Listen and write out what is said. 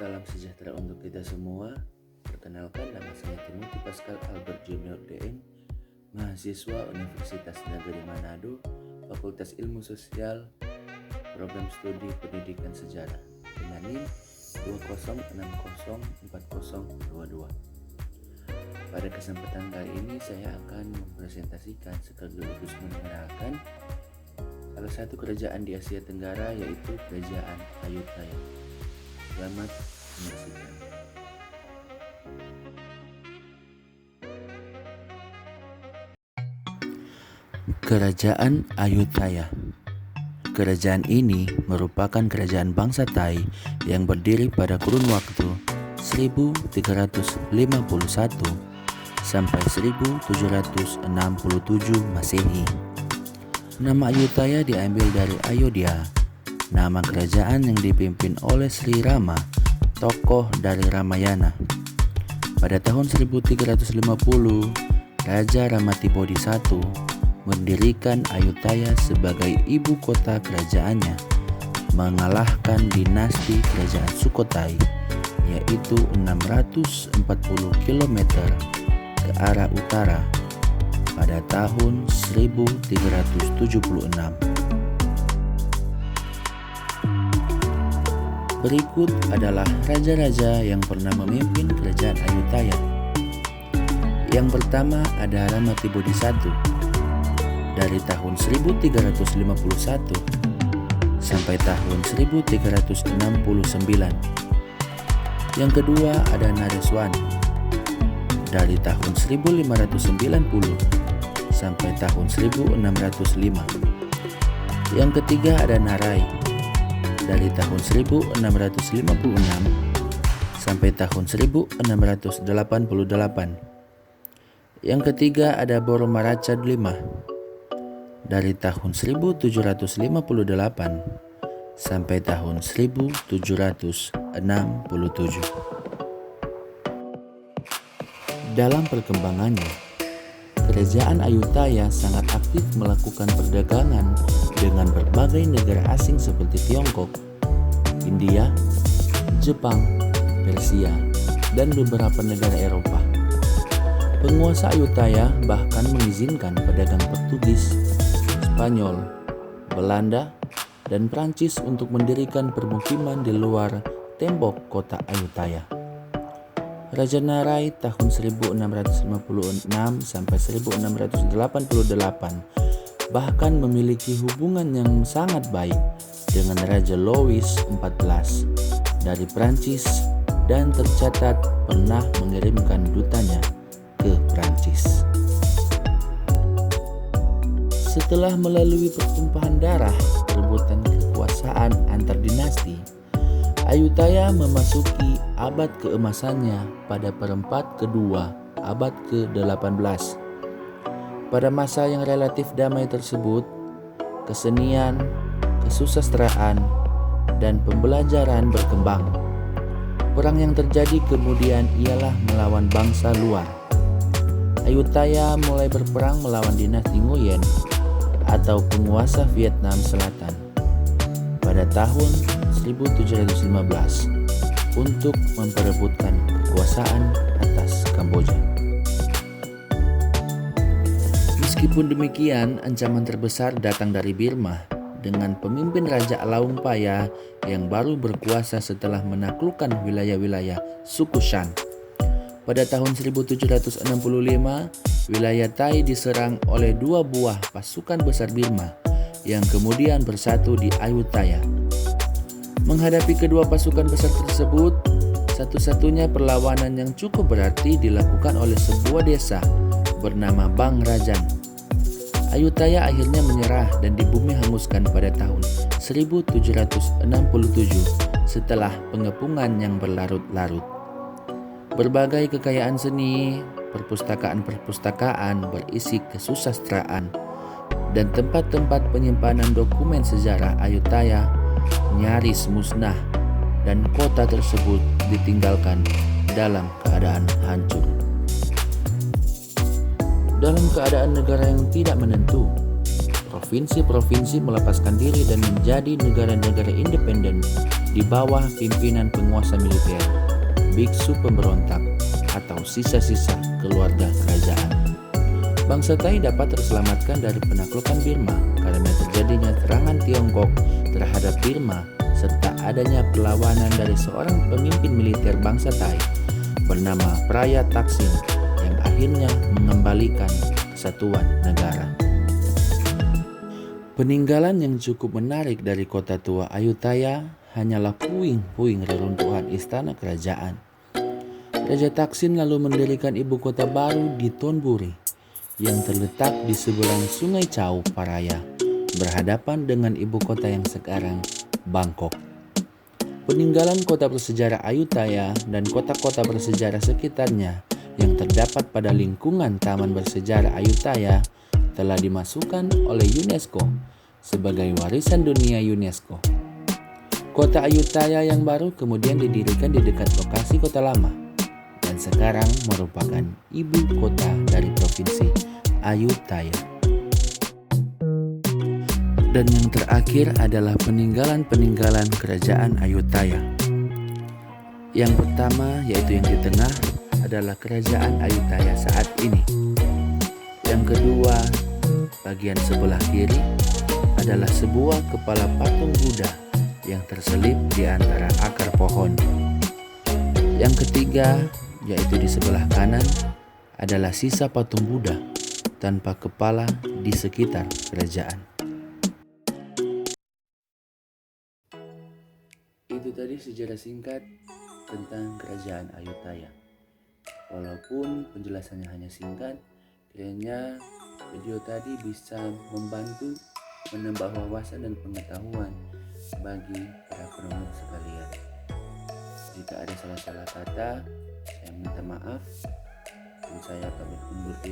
Salam sejahtera untuk kita semua. Perkenalkan, nama saya Timothy Pascal Albert Junior DM, mahasiswa Universitas Negeri Manado, Fakultas Ilmu Sosial, Program Studi Pendidikan Sejarah, dengan NIM 20604022. Pada kesempatan kali ini saya akan mempresentasikan sekaligus mengenalkan salah satu kerajaan di Asia Tenggara, yaitu Kerajaan Ayutthaya. Selamat menyaksikan. Kerajaan Ayutthaya. Kerajaan ini merupakan kerajaan bangsa Thai yang berdiri pada kurun waktu 1351 sampai 1767 Masehi. Nama Ayutthaya diambil dari Ayodhya, nama kerajaan yang dipimpin oleh Sri Rama, tokoh dari Ramayana. Pada tahun 1350, Raja Ramatibodi I mendirikan Ayutthaya sebagai ibu kota kerajaannya, mengalahkan dinasti kerajaan Sukhothai, yaitu 640 km ke arah utara pada tahun 1376. Berikut adalah raja-raja yang pernah memimpin kerajaan Ayutthaya. Yang pertama ada Ramatibodi I dari tahun 1351 sampai tahun 1369. Yang kedua ada Nareswar dari tahun 1590 sampai tahun 1605. Yang ketiga ada Narai dari tahun 1656 sampai tahun 1688. Yang ketiga ada Boromaraca V dari tahun 1758 sampai tahun 1767. Dalam perkembangannya, Kerajaan Ayutthaya sangat aktif melakukan perdagangan dengan berbagai negara asing seperti Tiongkok, India, Jepang, Persia, dan beberapa negara Eropa. Penguasa Ayutthaya bahkan mengizinkan pedagang Portugis, Spanyol, Belanda, dan Prancis untuk mendirikan permukiman di luar tembok kota Ayutthaya. Raja Narai tahun 1656 sampai 1688 bahkan memiliki hubungan yang sangat baik dengan Raja Louis XIV dari Prancis dan tercatat pernah mengirimkan dutanya ke Prancis. Setelah melalui pertumpahan darah perebutan kekuasaan antar dinasti, Ayutthaya memasuki abad keemasannya pada perempat kedua abad ke-18. Pada masa yang relatif damai tersebut, kesenian, kesusastraan, dan pembelajaran berkembang. Perang yang terjadi kemudian ialah melawan bangsa luar. Ayutthaya mulai berperang melawan dinasti Nguyen atau penguasa Vietnam Selatan pada tahun 1715 untuk memperebutkan kekuasaan atas Kamboja. Meskipun demikian, ancaman terbesar datang dari Burma dengan pemimpin Raja Alaung Paya yang baru berkuasa setelah menaklukkan wilayah-wilayah suku Shan. Pada tahun 1765, wilayah Thai diserang oleh dua buah pasukan besar Burma yang kemudian bersatu di Ayutthaya. Menghadapi kedua pasukan besar tersebut, satu-satunya perlawanan yang cukup berarti dilakukan oleh sebuah desa bernama Bang Rajan. Ayutthaya akhirnya menyerah dan dibumi hanguskan pada tahun 1767 setelah pengepungan yang berlarut-larut. Berbagai kekayaan seni, perpustakaan-perpustakaan berisi kesusastraan, dan tempat-tempat penyimpanan dokumen sejarah Ayutthaya nyaris musnah dan kota tersebut ditinggalkan dalam keadaan hancur. Dalam keadaan negara yang tidak menentu, provinsi-provinsi melepaskan diri dan menjadi negara-negara independen di bawah pimpinan penguasa militer, biksu pemberontak, atau sisa-sisa keluarga kerajaan. Bangsa Thai dapat terselamatkan dari penaklukan Burma karena terjadinya serangan Tiongkok terhadap Burma serta adanya perlawanan dari seorang pemimpin militer bangsa Thai bernama Praya Thaksin yang akhirnya mengembalikan kesatuan negara. Peninggalan yang cukup menarik dari kota tua Ayutthaya hanyalah puing-puing reruntuhan istana kerajaan. Raja Thaksin lalu mendirikan ibu kota baru di Thonburi yang terletak di seberang Sungai Chao Phraya, berhadapan dengan ibu kota yang sekarang Bangkok. Peninggalan kota bersejarah Ayutthaya dan kota-kota bersejarah sekitarnya yang terdapat pada lingkungan Taman Bersejarah Ayutthaya telah dimasukkan oleh UNESCO sebagai warisan dunia UNESCO. Kota Ayutthaya yang baru kemudian didirikan di dekat lokasi kota lama dan sekarang merupakan ibu kota dari provinsi Ayutthaya. Dan yang terakhir adalah peninggalan-peninggalan kerajaan Ayutthaya. Yang pertama yaitu yang di tengah adalah kerajaan Ayutthaya saat ini. Yang kedua, bagian sebelah kiri adalah sebuah kepala patung Buddha yang terselip di antara akar pohon. Yang ketiga, yaitu di sebelah kanan, adalah sisa patung Buddha tanpa kepala di sekitar kerajaan. Itu tadi sejarah singkat tentang kerajaan Ayutthaya. Walaupun penjelasannya hanya singkat, kiranya video tadi bisa membantu menambah wawasan dan pengetahuan bagi para penonton sekalian. Jika ada salah-salah kata, saya minta maaf dan saya pamit undur diri.